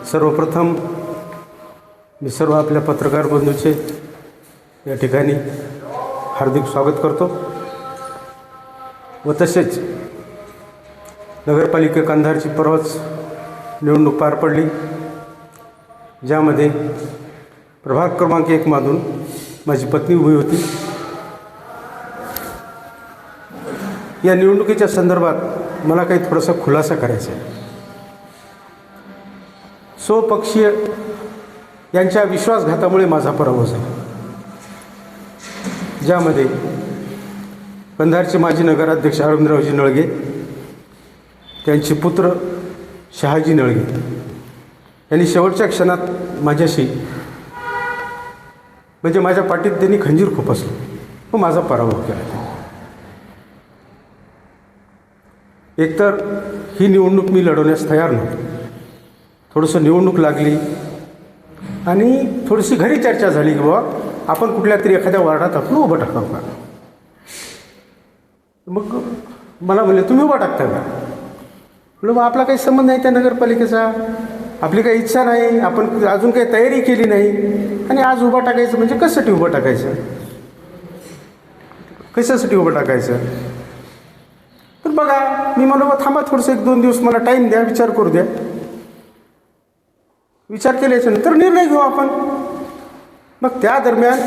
सर्वप्रथम मी सर्व आपल्या पत्रकार बंधूचे या ठिकाणी हार्दिक स्वागत करतो व तसेच नगरपालिका कंधारची परवाच निवडणूक पार पडली, ज्यामध्ये प्रभाग क्रमांक 1 मधून माझी पत्नी उभी होती. या निवडणुकीच्या संदर्भात मला काही थोडासा खुलासा करायचा आहे. स्वपक्षीय यांच्या विश्वासघातामुळे माझा पराभव झाला, ज्यामध्ये कंधारचे माजी नगराध्यक्ष अरविंदरावजी नळगे, त्यांचे पुत्र शहाजी नळगे यांनी शेवटच्या क्षणात माझ्याशी म्हणजे माझ्या पाठीत त्यांनी खंजीर खुपसलं व माझा पराभव केला. एकतर ही निवडणूक मी लढवण्यास तयार नव्हतो. थोडंसं निवडणूक लागली आणि थोडीशी घरी चर्चा झाली की बाबा आपण कुठल्या तरी एखाद्या वार्डात आपण उभं टाकावं का. मग मला म्हणले तुम्ही उभा टाकता का. म्हटलं मग आपला काही संबंध नाही त्या नगरपालिकेचा, आपली काही इच्छा नाही, आपण अजून काही तयारी केली नाही आणि आज उभा टाकायचं म्हणजे कशासाठी उभं टाकायचं, कशासाठी उभं टाकायचं. तर बघा मी म्हणलो थांबा थोडंसं 1-2 दिवस मला टाईम द्या, विचार करू द्या. विचार केल्याच्या नंतर निर्णय घेऊ आपण. मग त्या दरम्यान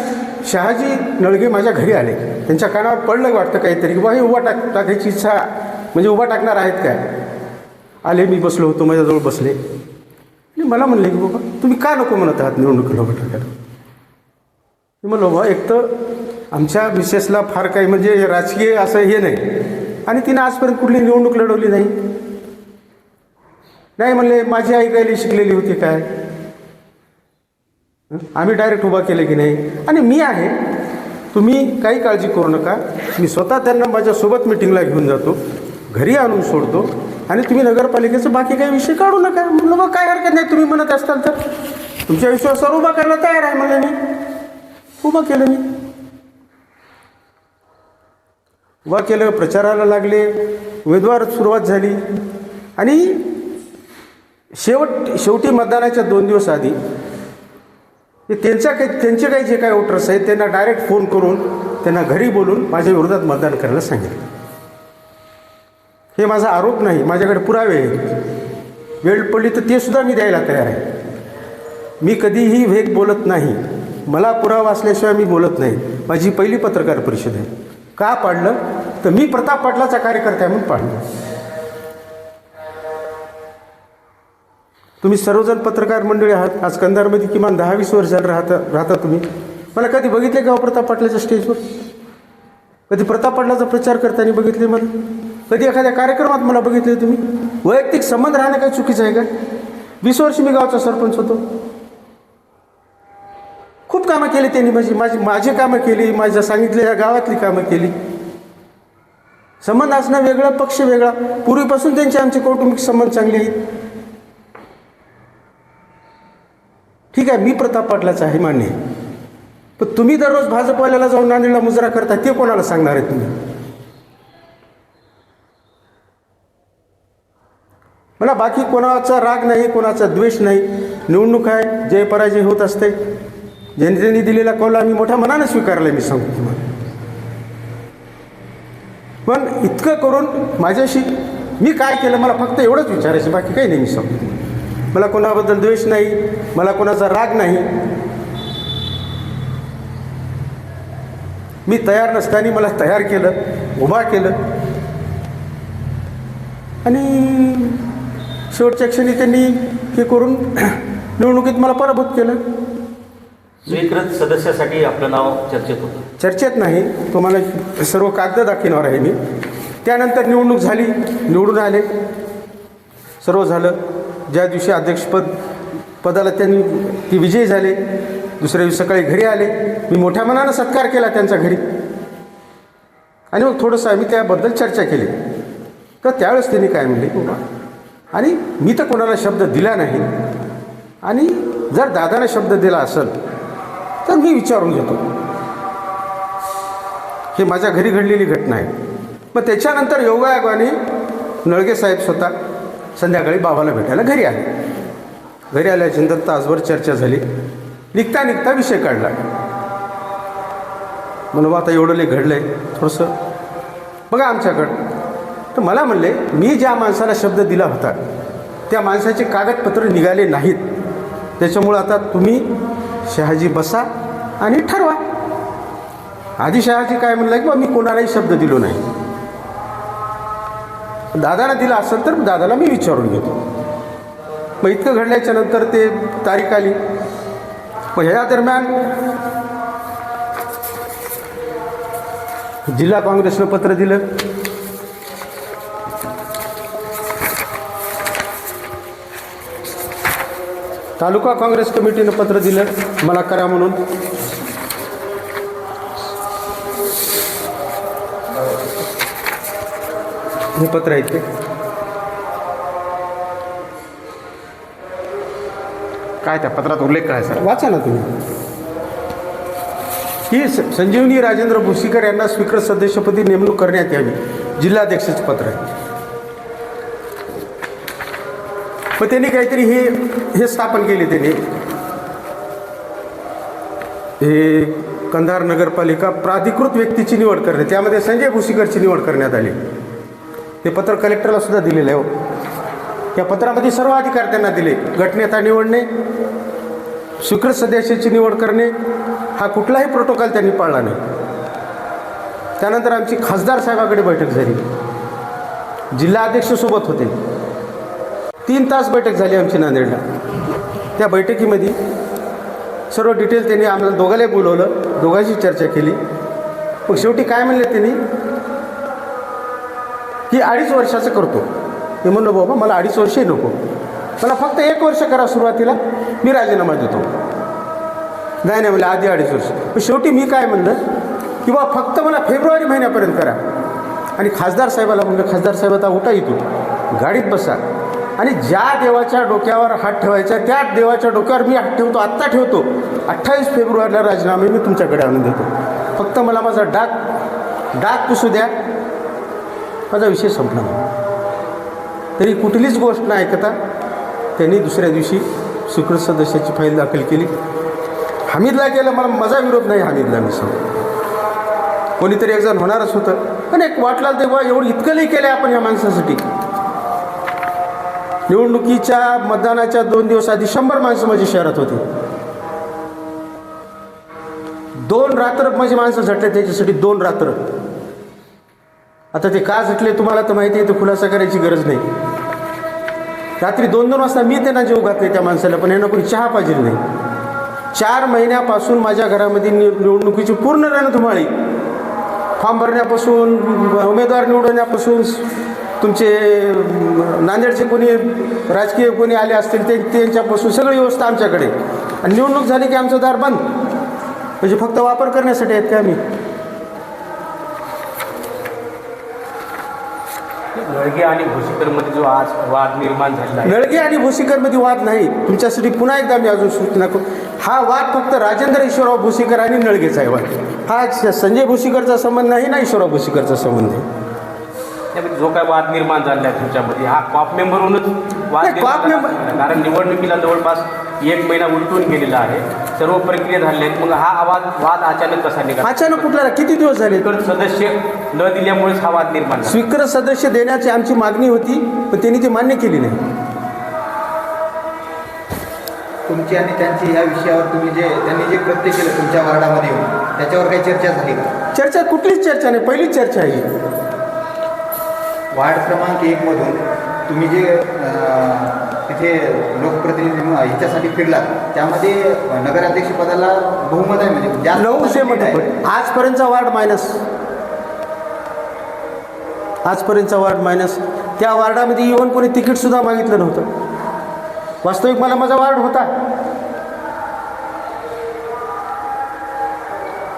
शहाजी नळगे माझ्या घरी आले. त्यांच्या कानावर पडलं वाटतं काहीतरी की बा हे उभा टाकायची इच्छा म्हणजे उभा टाकणार आहेत काय. आले, मी बसलो होतो, माझ्याजवळ बसले आणि मला म्हणले की बाबा तुम्ही का नको म्हणत आहात निवडणुकीला उभं टाकायला. मी म्हणलो बाबा एक तर आमच्या मिसेसला फार काही म्हणजे राजकीय असं हे नाही आणि तिने आजपर्यंत कुठली निवडणूक लढवली नाही म्हणले माझी आई काही शिकलेली होती काय, आम्ही डायरेक्ट उभा केले की नाही आणि मी आहे, तुम्ही काही काळजी करू नका, मी स्वतः त्यांना माझ्यासोबत मिटिंगला घेऊन जातो, घरी आणून सोडतो आणि तुम्ही नगरपालिकेचं बाकी काही विषय काढू नका. म्हणलं मग काय हरकत नाही, तुम्ही म्हणत असताल तर तुमच्या विश्वासावर उभा करायला तयार आहे. म्हणलं मी उभं केलं, मी उभा केलं, प्रचाराला लागले, उमेदवार सुरुवात झाली आणि शेवटी मतदानाच्या 2 दिवस आधी त्यांचे काही जे काही वोटर्स आहेत त्यांना डायरेक्ट फोन करून त्यांना घरी बोलून माझ्या विरोधात मतदान करायला सांगितलं. हे माझा आरोप नाही, माझ्याकडे पुरावे आहेत. वेळ पडली तर ते सुद्धा मी द्यायला तयार आहे. मी कधीही वेग बोलत नाही, मला पुरावा असल्याशिवाय मी बोलत नाही. माझी पहिली पत्रकार परिषद आहे. का पाडलं तर मी प्रताप पाटलाचा कार्यकर्ता आहे म्हणून पाडलं. तुम्ही सर्वजण पत्रकार मंडळी आहात, आज कंधारमध्ये किमान 10-20 वर्ष राहता तुम्ही. मला कधी बघितले का प्रताप पाटलाच्या स्टेजवर, कधी प्रताप पाटलाचा प्रचार करताना बघितले, मला कधी एखाद्या कार्यक्रमात मला बघितले तुम्ही. वैयक्तिक संबंध राहणं काही चुकीचं आहे का. 20 वर्ष मी गावचा सरपंच होतो, खूप कामं केली त्यांनी, माझी कामं केली, माझ्या सांगितलेल्या गावातली कामं केली. संबंध असणं वेगळं, पक्ष वेगळा. पूर्वीपासून त्यांचे आमचे कौटुंबिक संबंध चांगले आहेत. ठीक आहे, मी प्रताप पाटलाचा आहे मान्य आहे, पण तुम्ही दररोज भाजपवाल्याला जाऊन नांदेडला मुजरा करता ते कोणाला सांगणार आहे तुम्ही. मला बाकी कोणाचा राग नाही, कोणाचा द्वेष नाही. निवडणूक आहे, जय पराजय होत असते. जनतेने दिलेला कौल आम्ही मोठ्या मनाने स्वीकारला, मी सांगतो तुम्हाला. पण इतकं करून माझ्याशी मी काय केलं मला फक्त एवढंच विचारायचं, बाकी काही नाही. मी सांगतो मला कोणाबद्दल द्वेष नाही, मला कोणाचा राग नाही. मी तयार नसताना मला तयार केलं, उभा केलं आणि शेवटच्या क्षणी त्यांनी हे करून निवडणुकीत मला पराभूत केलं. स्वीकृत सदस्यासाठी आपलं नाव चर्चेत होतं. चर्चेत नाही, तुम्हाला सर्व कागद दाखवणार आहे मी. त्यानंतर निवडणूक झाली, निवडून आले, सर्व झालं. ज्या दिवशी अध्यक्षपदाला त्यांनी ती विजयी झाले, दुसऱ्या दिवशी सकाळी घरी आले. मी मोठ्या मनानं सत्कार केला त्यांच्या घरी आणि मग थोडंसं आम्ही त्याबद्दल चर्चा केली. तर त्यावेळेस त्यांनी काय म्हणले बाबा, आणि मी तर कोणाला शब्द दिला नाही आणि जर दादाने शब्द दिला असेल तर मी विचारून घेतो. हे माझ्या घरी घडलेली घटना आहे. मग त्याच्यानंतर योगायोगाने नळगे साहेब स्वतः संध्याकाळी बाबाला भेटायला घरी आले. घरी आल्याच्यानंतर तासभर चर्चा झाली. निघता निघता विषय काढला. म्हणून आता एवढं लय घडलं आहे, थोडंसं बघा आमच्याकडं. तर मला म्हणले, मी ज्या माणसाला शब्द दिला होता त्या माणसाचे कागदपत्र निघाले नाहीत, त्याच्यामुळं आता तुम्ही शहाजी बसा आणि ठरवा. आधी शहाजी काय म्हणला की बा मी कोणालाही शब्द दिलो नाही. दादाला दिला असेल तर दादाला मी विचारून घेतो. मग इतकं घडल्याच्या नंतर ते तारीख आली. मग ह्या दरम्यान जिल्हा काँग्रेसनं पत्र दिलं. तालुका काँग्रेस कमिटीनं पत्र दिलं मला करा म्हणून. हे पत्र आहे ते. काय त्या पत्रात उल्लेख काय सर? वाचा ना तुम्ही. ही संजीवनी राजेंद्र भोसीकर यांना स्वीकृत सदस्यपदी नेमणूक करण्यात यावी, जिल्हाध्यक्षाचं पत्र आहे. मग त्यांनी काहीतरी हे स्थापन केले. त्यांनी हे कंधार नगरपालिका प्राधिकृत व्यक्तीची निवड करणे, त्यामध्ये संजय भोसीकरची निवड करण्यात आली. ते पत्र कलेक्टरला सुद्धा दिलेलं आहे. त्या पत्रामध्ये सर्व अधिकार त्यांना दिले. गटनेता निवडणे, स्वीकृत सदस्याची निवड करणे, हा कुठलाही प्रोटोकॉल त्यांनी पाळला नाही. त्यानंतर आमची खासदार साहेबाकडे बैठक झाली. जिल्हाध्यक्षसोबत होते. 3 तास बैठक झाली आमची नांदेडला. त्या बैठकीमध्ये सर्व डिटेल त्यांनी आम्हाला दोघांनाही बोलवलं, दोघांशी चर्चा केली. मग शेवटी काय म्हणले त्यांनी की 2.5 वर्षाचं करतो. मी म्हणलो बाबा मला 2.5 वर्षही नको, मला फक्त 1 वर्ष करा सुरुवातीला, मी राजीनामा देतो. नाही म्हणलं आधी 2.5 वर्ष. पण शेवटी मी काय म्हणलं की बा फक्त मला फेब्रुवारी महिन्यापर्यंत करा. आणि खासदार साहेबाला म्हणलं, खासदार साहेब आता उठा इथून, गाडीत बसा आणि ज्या देवाच्या डोक्यावर हात ठेवायचा त्या देवाच्या डोक्यावर मी हात ठेवतो, आत्ता ठेवतो. 28 फेब्रुवारीला राजीनामे मी तुमच्याकडे आणून देतो. फक्त मला माझा डाग पुसू द्या, माझा विषय संपला. तरी कुठलीच गोष्ट न ऐकता त्यांनी दुसऱ्या दिवशी स्वीकृत सदस्याची फाईल दाखल केली. हमीदला केलं. मला माझा विरोध नाही हमीदला. मी सांग कोणीतरी एक जण होणारच होतं, पण एक वाटला तेव्हा एवढं इतकंही केलं आपण या माणसासाठी. निवडणुकीच्या मतदानाच्या 2 दिवस आधी 100 माणसं माझ्या शहरात होती. 2 रात्र माझी माणसं झटले त्याच्यासाठी, 2 रात्र. आता ते का झटले तुम्हाला तर माहिती आहे, तर खुलासा करायची गरज नाही. रात्री 2-2 वाजता मी त्यांना जेव घातले त्या माणसाला, पण यांना कोणी चहा पाहिजे नाही. 4 महिन्यापासून माझ्या घरामध्ये निवडणुकीची पूर्ण रणधुमाळी, फॉर्म भरण्यापासून, उमेदवार निवडण्यापासून, तुमचे नांदेडचे कोणी राजकीय कोणी आले असतील त्यांच्यापासून सगळी व्यवस्था आमच्याकडे. आणि निवडणूक झाली की आमचं दार बंद. म्हणजे फक्त वापर करण्यासाठी आहेत का आम्ही? नळगे आणि भोसीकरमध्ये जो आज वाद निर्माण झाला आहे, नळगे आणि भोसीकरमध्ये वाद नाही. तुमच्यासाठी पुन्हा एकदा मी अजून सूचना करू, हा वाद फक्त राजेंद्र ईश्वरराव भोसीकर आणि नळगेचा आहे वाद. हा संजय भोसीकरचा संबंध नाही ना ईश्वरराव भोसीकरचा संबंध आहे. त्यामध्ये जो काय वाद निर्माण झाला आहे तुमच्यामध्ये, हा कॉप मेंबरहूनच वाद नाही, कॉप निर्माण मेंबर- झाला. कारण निवडणुकीला जवळपास 1 महिना उलटून गेलेला आहे, सर्व प्रक्रिया झाल्या आहेत. मग हा वाद अचानक कसा निघाला? अचानक कुठला किती दिवस झाले? स्वीकृत सदस्य न दिल्यामुळेच हा वाद निर्माण झाला. स्वीकृत सदस्य देण्याची आमची मागणी होती, पण त्यांनी ती मान्य केली नाही. तुमची आणि त्यांची या विषयावर त्यांनी जे कृत्य केलं तुमच्या वार्डामध्ये येऊन, त्याच्यावर काही चर्चा झाली का? चर्चा कुठलीच चर्चा नाही, पहिलीच चर्चा आहे. वार्ड क्रमांक 1 मधून तुम्ही जे तिथे लोकप्रतिनिधी ह्याच्यासाठी फिरलात, त्यामध्ये नगराध्यक्ष पदाला बहुमत आहे, म्हणजे जास्त 900 मध्ये आजपर्यंतचा वार्ड मायनस. त्या वार्डामध्ये येऊन कोणी तिकीटसुद्धा मागितलं नव्हतं. वास्तविक मला माझा वार्ड होता.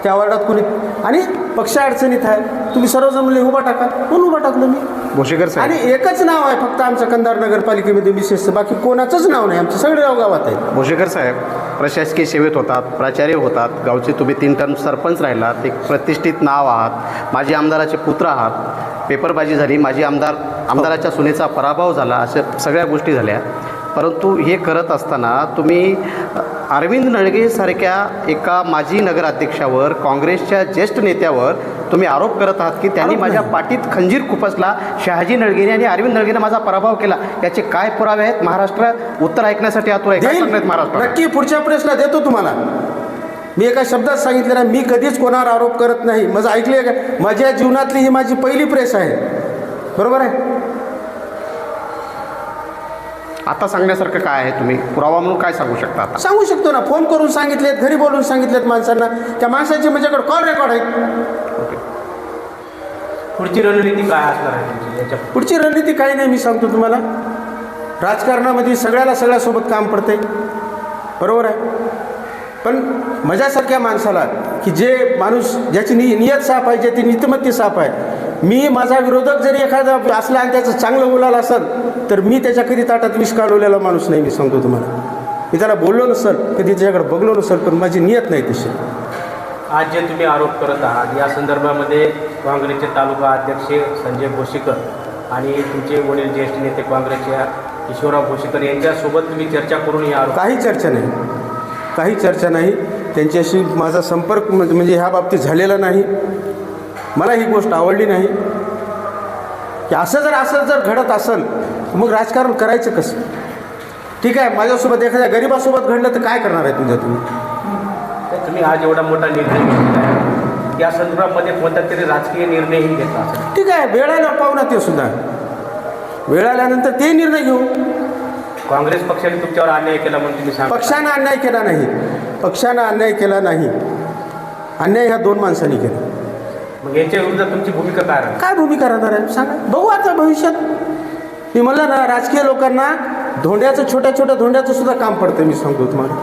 त्या वार्डात कोणी आणि पक्ष अडचणीत आहे, तुम्ही सर्वजण म्हणले उभा टाका, कोण उभा टाकलं मी. भोसीकर साहेब, आणि एकच नाव आहे फक्त आमच्या कंधार नगरपालिकेमध्ये विशेष, बाकी कोणाचंच नाव नाही. आमचे सगळे गावात आहे. भोसीकर साहेब, प्रशासकीय सेवेत होतात, प्राचार्य होतात, गावचे तुम्ही 3 टर्म सरपंच राहिलात, एक प्रतिष्ठित नाव आहात, माजी आमदाराचे पुत्र आहात, पेपरबाजी झाली, माजी आमदाराच्या सुनेचा पराभव झाला, अशा सगळ्या गोष्टी झाल्या. परंतु हे करत असताना तुम्ही अरविंद नळगेसारख्या एका माजी नगराध्यक्षावर, काँग्रेसच्या ज्येष्ठ नेत्यावर तुम्ही आरोप करत आहात की त्यांनी माझ्या पाठीत खंजीर खुपसला, शहाजी नळगेने आणि अरविंद नळगेने माझा पराभव केला. याचे काय पुरावे आहेत? महाराष्ट्र उत्तर ऐकण्यासाठी आतुर आहे. काय सांगण्यात महाराष्ट्र? नक्की पुढच्या प्रश्नात देतो तुम्हाला. मी एका शब्दात सांगितलं ना, मी कधीच कोणावर आरोप करत नाही. माझं ऐकले का? माझ्या जीवनातली ही माझी पहिली प्रेस आहे. बरोबर आहे? आता सांगण्यासारखं काय आहे? तुम्ही पुरावा म्हणून काय सांगू शकता? आता सांगू शकतो ना. फोन करून सांगितलेत, घरी बोलून सांगितलेत माणसांना. त्या माणसाचे माझ्याकडे कॉल रेकॉर्ड आहेत. ओके. पुढची रणनीती काय असणार आहे तुमची याच्या? पुढची रणनीती काही नाही, मी सांगतो तुम्हाला. राजकारणामध्ये सगळ्यासोबत काम पडते. बरोबर आहे? पण माझ्यासारख्या माणसाला, की जे माणूस ज्याची नियत साफ आहे, ज्याची नीतिमत्ता साफ आहे, मी माझा विरोधक जरी एखादा असला आणि त्याचं चांगलं बोलायला असेल तर मी त्याच्या कधी ताटात विष काढवलेला माणूस नाही. मी सांगतो तुम्हाला. मी त्याला बोललो नसेल, कधी त्याच्याकडे बघलो नसेल, पण माझी नियत नाही तशी. आज जे तुम्ही आरोप करत आहात या संदर्भामध्ये काँग्रेसचे तालुका अध्यक्ष संजय भोशीकर आणि तुमचे वडील ज्येष्ठ नेते काँग्रेसच्या ईश्वरराव भोशीकर यांच्यासोबत तुम्ही चर्चा करून या आरोप? काही चर्चा नाही. त्यांच्याशी माझा संपर्क म्हणजे ह्या बाबतीत झालेला नाही. मला ही गोष्ट आवडली नाही की असं जर घडत असेल मग राजकारण करायचं कसं? ठीक आहे, माझ्यासोबत एखाद्या गरीबासोबत घडलं तर काय करणार आहे तुम्ही आज एवढा मोठा निर्णय घेतला आहे, या संदर्भामध्ये कोणता तरी राजकीय निर्णयही घेतला असेल? ठीक आहे, वेळ आल्यावर पाहू ना. ते सुद्धा वेळ आल्यानंतर ते निर्णय घेऊ. काँग्रेस पक्षाने तुमच्यावर अन्याय केला म्हणून तुम्ही सांगा? पक्षानं अन्याय केला नाही. अन्याय ह्या 2 माणसांनी केला. मग याच्या विरुद्ध तुमची भूमिका काय राहील? काय भूमिका राहणार आहे सांगा, बघू आता भविष्यात. मी म्हणलं ना, राजकीय लोकांना छोट्या धोंड्याचं सुद्धा काम पडतं. मी सांगतो तुम्हाला.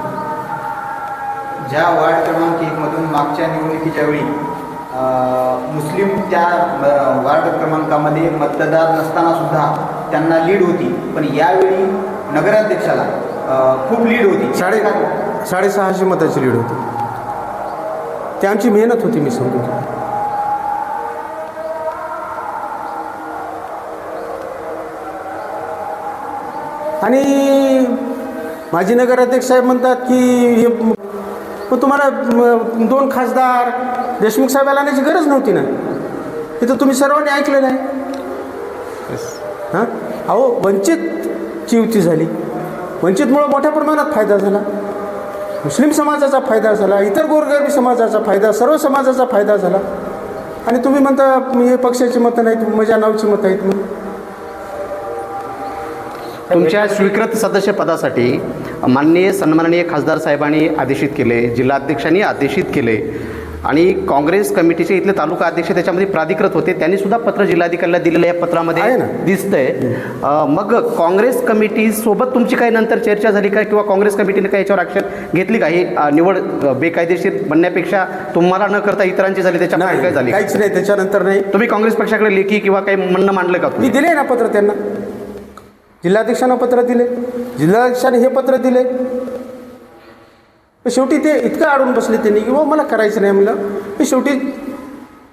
ज्या वार्ड क्रमांक 1 मधून मागच्या निवडणुकीच्या वेळी मुस्लिम त्या वार्ड क्रमांकामध्ये मतदार नसताना सुद्धा त्यांना लीड होती, पण यावेळी नगराध्यक्षाला खूप लीड होती. 650 मताची लीड होती. ती आमची मेहनत होती. मी सांगतो. आणि माजी नगराध्यक्ष साहेब म्हणतात की हे पण तुम्हाला 2 खासदार देशमुख साहेबाला आणायची गरज नव्हती ना. हे तर तुम्ही सर्वांनी ऐकलेलं आहे. हां, अहो, वंचितची युती झाली. वंचितमुळं मोठ्या प्रमाणात फायदा झाला. मुस्लिम समाजाचा फायदा झाला, इतर गोरगरिबी समाजाचा फायदा, सर्व समाजाचा फायदा झाला. आणि तुम्ही म्हणता हे पक्षाची मतं नाहीत, माझ्या नावची मतं आहेत म्हणून. तुमच्या स्वीकृत सदस्य पदासाठी माननीय सन्माननीय खासदार साहेबांनी आदेशित केले, जिल्हाध्यक्षांनी आदेशित केले आणि काँग्रेस कमिटीचे इथले तालुका अध्यक्ष त्याच्यामध्ये प्राधिकृत होते. त्यांनी सुद्धा पत्र जिल्हाधिकाऱ्याला दिलेलं या पत्रामध्ये आहे ना, दिसतंय. मग काँग्रेस कमिटीसोबत तुमची काही नंतर चर्चा झाली का, किंवा काँग्रेस कमिटीने काही याच्यावर ॲक्शन घेतली का? ही निवड बेकायदेशीर बनण्यापेक्षा तुम्हाला न करता इतरांची झाली, त्याच्यामध्ये काय झाली? काहीच नाही. त्याच्यानंतर नाही. तुम्ही काँग्रेस पक्षाकडे लेखी किंवा काही म्हणणं मांडलं का? मी दिले ना पत्र त्यांना. जिल्हाध्यक्षांना पत्र दिले, जिल्हाध्यक्षाने हे पत्र दिले. शेवटी ते इतकं अडून बसले त्यांनी की मला करायचं नाही म्हणलं. शेवटी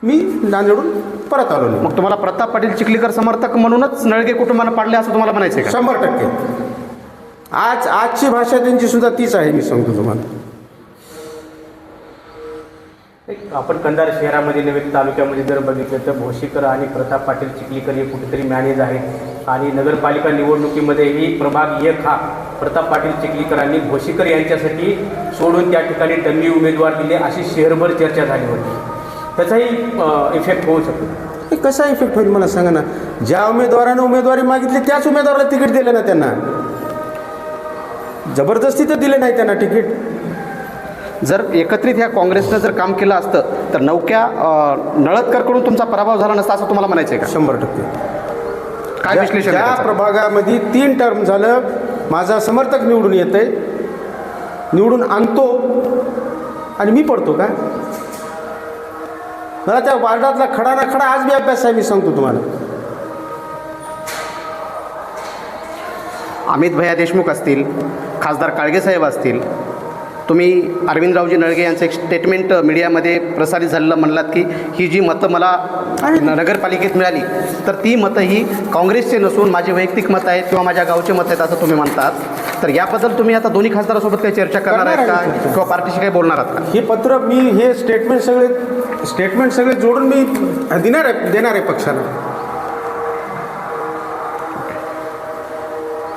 मी नांदेडून परत आलो नाही. मग तुम्हाला प्रताप पाटील चिखलीकर समर्थक म्हणूनच नळगे कुटुंबानं पाडले असं तुम्हाला म्हणायचं आहे का? 100%. आजची भाषा त्यांची सुद्धा तीच आहे. मी सांगतो तुम्हाला. आपण कंधार शहरामध्ये नव्हे तालुक्यामध्ये जर बघितलं तर भोशीकर आणि प्रताप पाटील चिखलीकर हे कुठेतरी मॅनेज आहेत. आणि नगरपालिका निवडणुकीमध्येही प्रभाग 1 हा प्रताप पाटील चिखलीकरांनी भोशीकर यांच्यासाठी सोडून त्या ठिकाणी डमी उमेदवार दिले अशी शहरभर चर्चा झाली होती. त्याचाही इफेक्ट होऊ शकतो. कसा इफेक्ट होईल मला सांगा ना. ज्या उमेदवारानं उमेदवारी मागितली त्याच उमेदवाराला तिकीट दिलं ना. त्यांना जबरदस्ती तर दिले नाही त्यांना तिकीट. जर एकत्रित ह्या काँग्रेसनं जर काम केलं असतं तर नवक्या नळदकरकडून तुमचा पराभव झाला नसता असं तुम्हाला म्हणायचं आहे का? 100%. काय विश्लेषण त्या आहे त्याचं? प्रभागामध्ये 3 टर्म झालं. माझा समर्थक निवडून येतंय, निवडून आणतो आणि मी पडतो का? मला त्या वार्डातला खडा ना खडा आज बी अभ्यास आहे. मी सांगतो तुम्हाला. अमित भैया देशमुख असतील, खासदार काळगे साहेब असतील, तुम्ही अरविंदरावजी नळगे यांचं एक स्टेटमेंट मीडियामध्ये प्रसारित झालेलं म्हणलात की ही जी मतं मला नगरपालिकेत मिळाली तर ती मतं ही काँग्रेसचे नसून माझे वैयक्तिक मतं आहेत किंवा माझ्या गावचे मतं आहेत असं तुम्ही म्हणतात. तर याबद्दल तुम्ही आता दोन्ही खासदारासोबत काही चर्चा करणार आहेत का किंवा पार्टीशी काही बोलणार आहात का? हे पत्र मी हे स्टेटमेंट सगळे जोडून मी देणार आहे पक्षाला.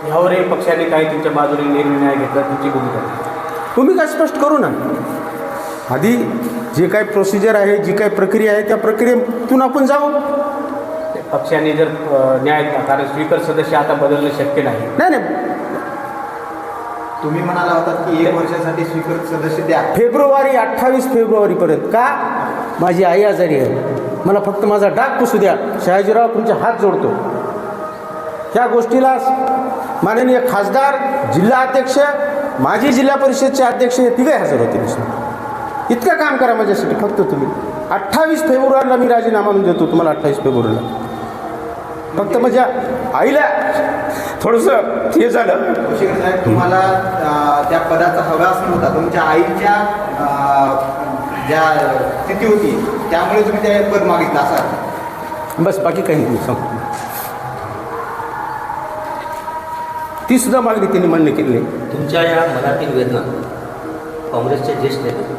यावरही पक्षाने काही तुमच्या बाजूने निर्णय घेतला, तुमची भूमिका भूमिका स्पष्ट करू ना. आधी जे काही प्रोसिजर आहे, जी काही प्रक्रिया आहे त्या प्रक्रियेतून आपण जाऊ. पक्षाने जर न्याय, कारण स्पीकर सदस्य आता बदलणं शक्य नाही. नाही तुम्ही म्हणाला होतात की 1 वर्षासाठी स्पीकर सदस्य द्या. 28 फेब्रुवारीपर्यंत का? माझी आई आजारी आहे, मला फक्त माझा डाग पुसू द्या. शहाजीराव तुमचे हात जोडतो. त्या गोष्टीला माननीय खासदार, जिल्हा अध्यक्ष, माजी जिल्हा परिषदचे अध्यक्ष हे तिघे हजर होते. इतकं काम करा माझ्यासाठी फक्त तुम्ही. 28 फेब्रुवारीला मी राजीनामा देतो तुम्हाला. 28 फेब्रुवारीला फक्त माझ्या आईला थोडंसं हे झालं. भोशीकर साहेब, तुम्हाला त्या पदाचा हवास नव्हता, तुमच्या आईच्या ज्या स्थिती होती त्यामुळे तुम्ही ते पद मागितलं असाल. बस, बाकी काही नाही सांगतो. ती सुद्धा मागणी त्यांनी मान्य केली नाही. तुमच्या या मनातील वेदना काँग्रेसचे ज्येष्ठ नेते,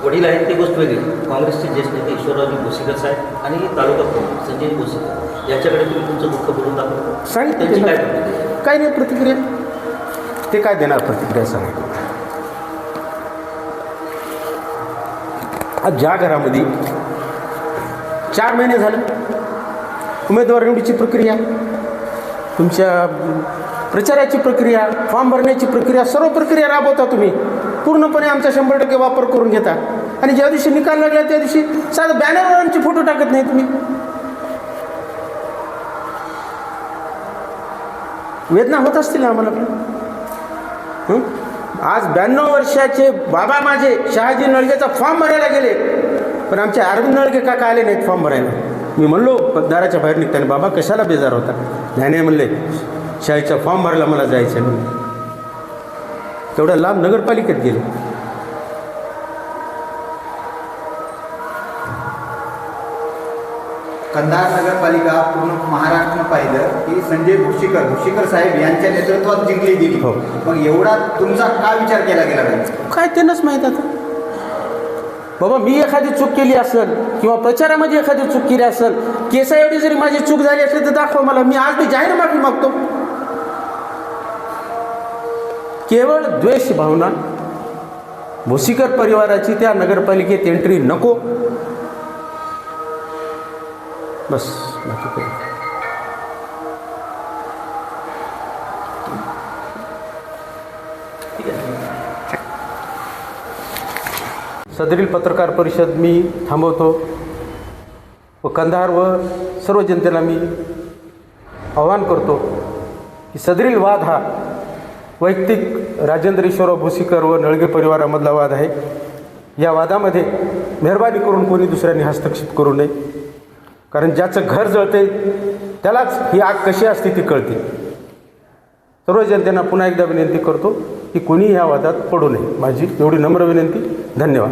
वडील आहेत ती गोष्ट वेगळी, काँग्रेसचे ज्येष्ठ नेते ईश्वररावजी भोसीकर साहेब आणि तालुका प्रमुख संजय भोसीकर याच्याकडे तुम्ही तुमचं दुःख बोलून दाखवलं. सांगितलं त्यांची काय त्यांना. प्रतिक्रिया? काही नाही प्रतिक्रिया. ते काय देणार प्रतिक्रिया सांगितलं. आज ज्या घरामध्ये 4 महिने झाले उमेदवार निवडीची प्रक्रिया, तुमच्या प्रचाराची प्रक्रिया, फॉर्म भरण्याची प्रक्रिया, सर्व प्रक्रिया राबवता तुम्ही. पूर्णपणे आमचा 100% वापर करून घेता. आणि ज्या दिवशी निकाल लागला त्या दिवशी साधं बॅनरवर आमचे फोटो टाकत नाही तुम्ही. वेदना होत असतील ना आम्हाला पण. आज 92 वर्षाचे बाबा माझे शहाजी नळगेचा फॉर्म भरायला गेले, पण आमचे अरविंद नळगे काका आले नाहीत फॉर्म भरायला. मी म्हणलो दाराच्या बाहेर निघताना, बाबा कशाला बेजार होता? नाही म्हणले, शाळेचा फॉर्म भरायला मला जायचं नाही. तेवढ्या लांब नगरपालिकेत गेले. कंधार नगरपालिका पूर्ण महाराष्ट्रानं पाहिलं की संजय भोशीकर साहेब यांच्या नेतृत्वात जिंकली गेली. हो. मग एवढा तुमचा का विचार केला गेला पाहिजे? काय त्यांनाच माहीत आता. बाबा मी एखादी चूक केली असेल किंवा प्रचारामध्ये एखादी चूक केली असेल, केसाएवढी जरी माझी चूक झाली असेल तर दाखवा मला. मी आज मी जाहीर माफी मागतो. केवळ द्वेष भावना, भोसीकर परिवाराची त्या नगरपालिकेत एंट्री नको, बस. बाकी काही. सदरील पत्रकार परिषद मी थांबवतो व कंधार व सर्व जनतेला मी आवाहन करतो की सदरील वाद हा वैयक्तिक राजेंद्र ईश्वरराव भोसीकर व नळगे परिवारामधला वाद आहे. या वादामध्ये मेहरबानी करून कोणी दुसऱ्यांनी हस्तक्षेप करू नये, कारण ज्याचं घर जळते त्यालाच ही आग कशी असते ती कळते. सर्व जनतेला पुन्हा एकदा विनंती करतो की कोणी ह्या वादात पडू नये. माझी एवढी नम्र विनंती. धन्यवाद.